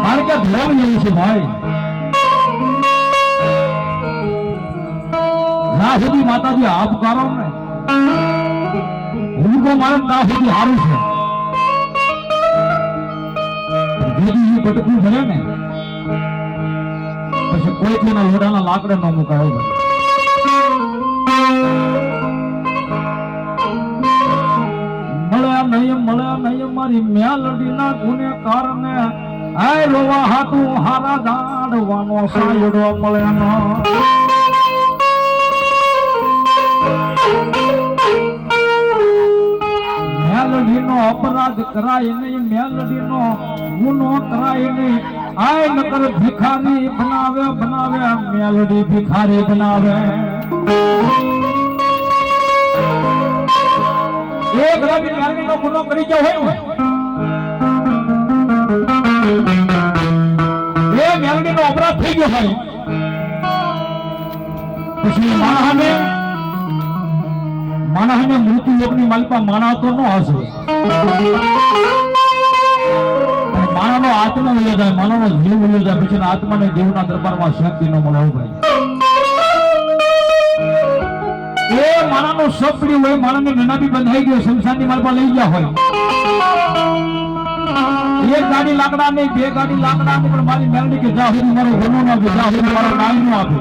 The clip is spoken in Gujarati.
કારણ કે ધર્મ એવું છે ભાઈ, જ્યાં સુધી માતાજી આપ કરો ને ભૂલકો મારે ત્યાં સુધી સારું છે. જેથી બટકું ભરે ને પછી કોઈ તેના લોડાના લાકડે ન મુકાય. મળ્યા નહીં મારી મેલડીના ગુનેગારને આય રોવા હાટું હારા દાડવાનો સાયડો મળ્યા ન. મેલડીનો અપરાધ કરાય નહીં, મેલડીનો ગુનો કરાય નહીં. આય નકર ભિખારી બનાવે મેલડી ભિખારી બનાવે. એક રવિ મેલડીનો ગુનો કરી ગયો હોય એ મેલડીનો અપરાધ થઈ ગયો હોય પછી માણસને મૃત્યુ લોકની માલિકા માણસ તો ન હશે. માનવનો આત્મા મળ્યો જાય, માનવનો જીવ મળ્યો જાય પછી આત્માને દેવના દરબારમાં શાંતિ ન મળે. ભાઈ એ માણસનો સપડી હોય, માણસને નનાબી બંધાઈ ગયો શમશાનની માલપા લઈ ગયા હોય. એક ગાડી લાકડા નહીં, બે ગાડી લાકડા નહીં, પણ મારી મેલડી કે જા સુધી મારો ગુનો ન આપે, જા સુધી મારો નામ ન આપે.